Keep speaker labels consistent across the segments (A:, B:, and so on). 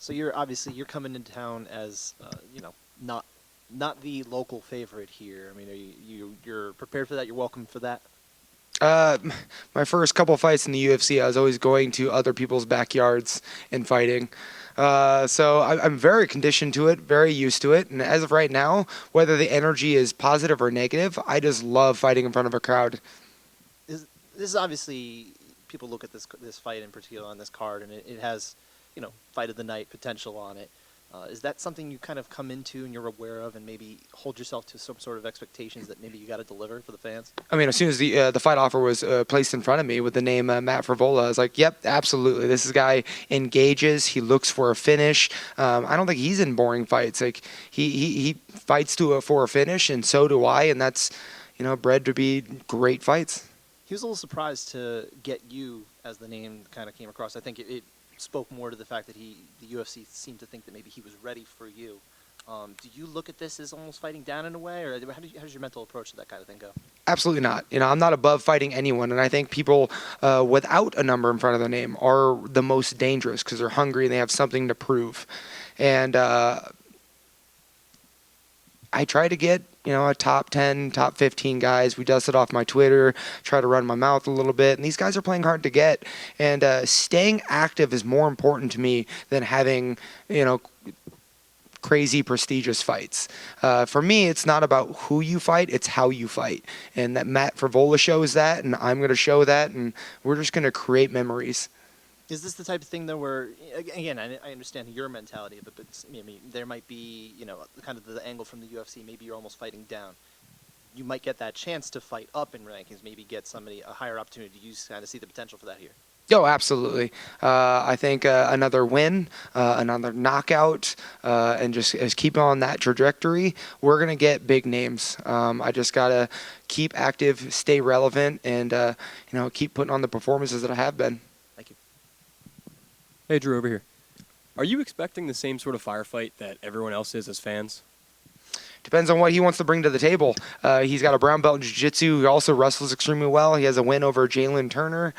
A: So you're coming into town as not the local favorite here. I mean, you're prepared for that? You're welcome for that?
B: Uh, my first couple fights in the UFC, I was always going to other people's backyards and fighting. So I'm very conditioned to it, very used to it. And as of right now, whether the energy is positive or negative, I just love fighting in front of a crowd.
A: This is obviously, people look at this fight in particular on this card, and it has, fight of the night potential on it. Is that something you kind of come into and you're aware of, and maybe hold yourself to some sort of expectations that maybe you got to deliver for the fans?
B: I mean, as soon as the fight offer was placed in front of me with the name Matt Frevola, I was like, yep, absolutely. This guy engages. He looks for a finish. I don't think he's in boring fights. Like he fights for a finish, and so do I, and that's bred to be great fights.
A: He was a little surprised to get you as the name kind of came across. I think it spoke more to the fact that the UFC seemed to think that maybe he was ready for you. Do you look at this as almost fighting down in a way, or how does your mental approach to that kind of thing go?
B: Absolutely not. I'm not above fighting anyone, and I think people without a number in front of their name are the most dangerous because they're hungry and they have something to prove. And I try to get a top 10, top 15 guys. We dust it off my Twitter, try to run my mouth a little bit, and these guys are playing hard to get. And staying active is more important to me than having crazy prestigious fights. For me, it's not about who you fight, it's how you fight. And that Matt Frevola shows that, and I'm going to show that, and we're just going to create memories.
A: Is this the type of thing, though, where, again, I understand your mentality of it, but I mean, there might be, kind of the angle from the UFC, maybe you're almost fighting down. You might get that chance to fight up in rankings, maybe get somebody a higher opportunity. You kind of see the potential for that here.
B: Oh, absolutely. I think another win, another knockout, and just keep on that trajectory, we're going to get big names. I just got to keep active, stay relevant, and keep putting on the performances that I have been.
A: Thank you.
C: Hey, Drew, over here. Are you expecting the same sort of firefight that everyone else is as fans?
B: Depends on what he wants to bring to the table. He's got a brown belt in jiu-jitsu. He also wrestles extremely well. He has a win over Jalen Turner.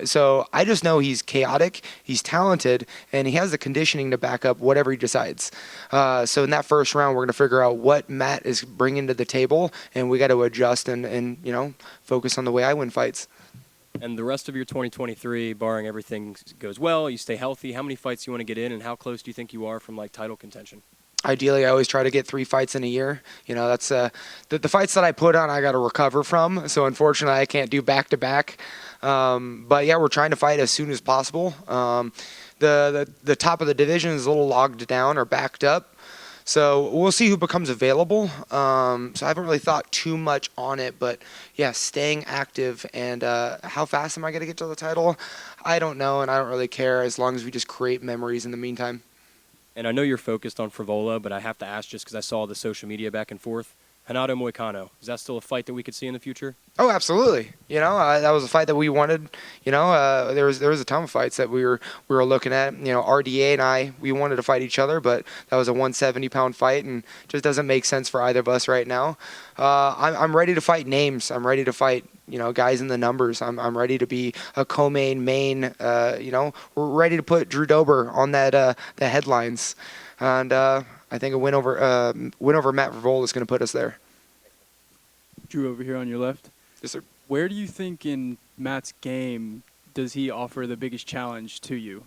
B: So I just know he's chaotic, he's talented, and he has the conditioning to back up whatever he decides. So in that first round, we're going to figure out what Matt is bringing to the table, and we got to adjust and focus on the way I win fights.
C: And the rest of your 2023, barring everything goes well, you stay healthy, how many fights do you want to get in, and how close do you think you are from title contention?
B: Ideally, I always try to get 3 fights in a year. That's the fights that I put on, I got to recover from. So unfortunately, I can't do back-to-back. But yeah, we're trying to fight as soon as possible. The top of the division is a little logged down or backed up. So we'll see who becomes available. So I haven't really thought too much on it. But yeah, staying active and how fast am I going to get to the title? I don't know, and I don't really care as long as we just create memories in the meantime.
C: And I know you're focused on Frevola, but I have to ask just because I saw the social media back and forth. Renato Moicano, is that still a fight that we could see in the future?
B: Oh, absolutely. That was a fight that we wanted. There was a ton of fights that we were looking at. RDA and I, we wanted to fight each other, but that was a 170-pound fight, and just doesn't make sense for either of us right now. I'm ready to fight names. I'm ready to fight guys in the numbers. I'm ready to be a co-main, we're ready to put Drew Dober on the headlines, and I think a win over Matt Frevola is going to put us there.
D: Drew over here on your left.
B: Yes, sir.
D: Where do you think in Matt's game does he offer the biggest challenge to you?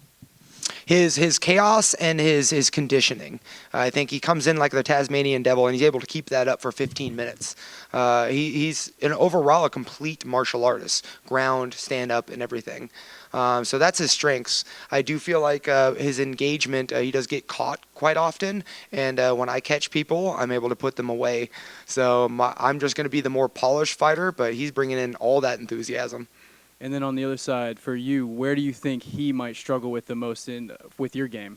B: His chaos and his conditioning. I think he comes in like the Tasmanian devil, and he's able to keep that up for 15 minutes. He's overall a complete martial artist, ground, stand up, and everything. So that's his strengths. I do feel like his engagement, he does get caught quite often, and when I catch people, I'm able to put them away. So I'm just going to be the more polished fighter, but he's bringing in all that enthusiasm.
D: And then on the other side, for you, where do you think he might struggle with the most with your game?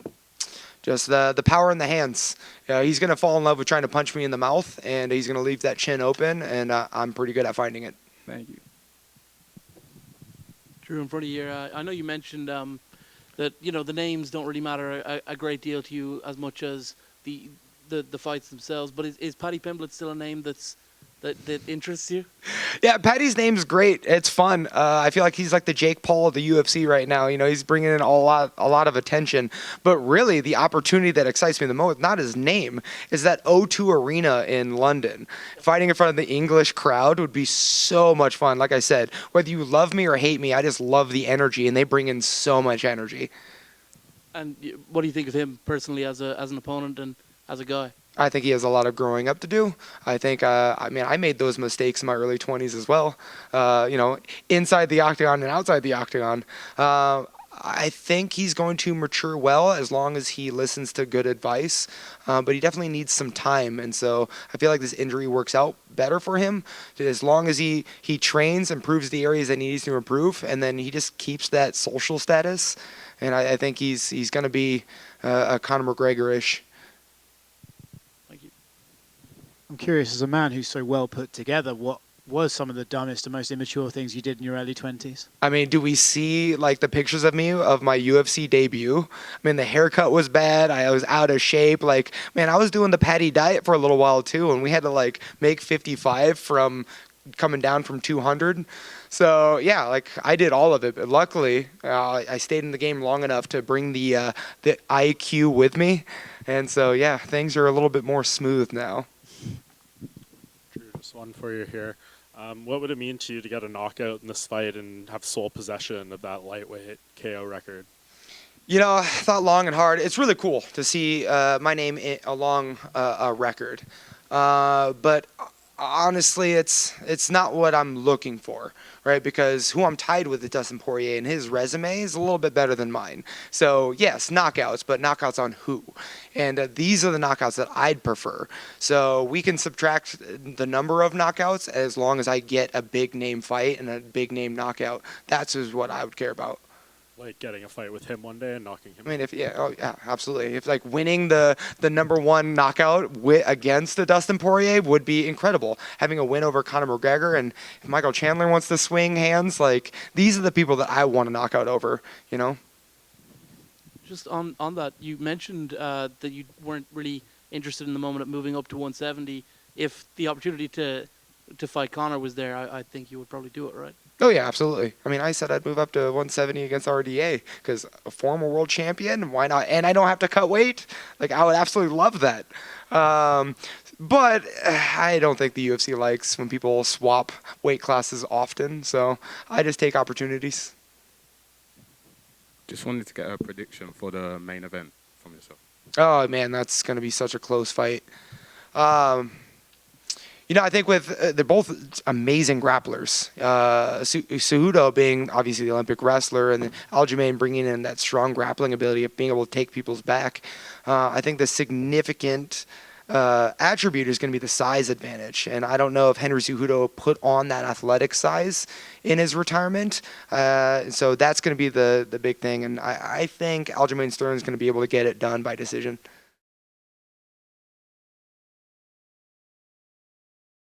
B: Just the power in the hands. He's going to fall in love with trying to punch me in the mouth, and he's going to leave that chin open, and I'm pretty good at finding it.
D: Thank you.
E: Drew, in front of you, I know you mentioned that the names don't really matter a great deal to you as much as the fights themselves. But is Paddy Pimblett still a name that's that interests you?
B: Yeah, Paddy's name's great. It's fun. I feel like he's like the Jake Paul of the UFC right now. You know, he's bringing in a lot of attention. But really, the opportunity that excites me the most, not his name, is that O2 Arena in London. Fighting in front of the English crowd would be so much fun. Like I said, whether you love me or hate me, I just love the energy, and they bring in so much energy.
E: And what do you think of him personally as an opponent and as a guy?
B: I think he has a lot of growing up to do. I think, I made those mistakes in my early 20s as well, inside the octagon and outside the octagon. I think he's going to mature well as long as he listens to good advice, but he definitely needs some time. And so I feel like this injury works out better for him as long as he trains, improves the areas that he needs to improve, and then he just keeps that social status. And I think he's going to be a Conor McGregor-ish.
F: I'm curious, as a man who's so well put together, what was some of the dumbest and most immature things you did in your early 20s?
B: I mean, do we see like the pictures of me of my UFC debut? I mean, the haircut was bad. I was out of shape. Like, man, I was doing the Paddy diet for a little while too, and we had to like make 55 from coming down from 200. So yeah, like I did all of it. But luckily, I stayed in the game long enough to bring the IQ with me, and so yeah, things are a little bit more smooth now.
G: Just one for you here. What would it mean to you to get a knockout in this fight and have sole possession of that lightweight KO record?
B: You know, I thought long and hard. It's really cool to see my name along a record. But honestly, it's not what I'm looking for, right? Because who I'm tied with is Dustin Poirier, and his resume is a little bit better than mine. So yes, knockouts, but knockouts on who? And these are the knockouts that I'd prefer. So we can subtract the number of knockouts as long as I get a big name fight and a big name knockout. That's is what I would care about.
G: Like getting a fight with him one day and knocking him.
B: I mean, absolutely. If like winning the number one knockout against the Dustin Poirier would be incredible. Having a win over Conor McGregor, and if Michael Chandler wants to swing hands, like these are the people that I want to knock out over. You know.
E: Just on that, you mentioned that you weren't really interested in the moment of moving up to 170. If the opportunity to fight Conor was there, I think you would probably do it, right?
B: Oh, yeah, absolutely. I mean, I said I'd move up to 170 against RDA because a former world champion, why not? And I don't have to cut weight. Like, I would absolutely love that. But I don't think the UFC likes when people swap weight classes often, so I just take opportunities.
H: Just wanted to get a prediction for the main event from yourself.
B: Oh, man, that's going to be such a close fight. I think they're both amazing grapplers. Cejudo being obviously the Olympic wrestler, and then Aljamain bringing in that strong grappling ability of being able to take people's back. I think the significant attribute is going to be the size advantage, and I don't know if Henry Cejudo put on that athletic size in his retirement. So that's going to be the big thing, and I think Aljamain Sterling is going to be able to get it done by decision.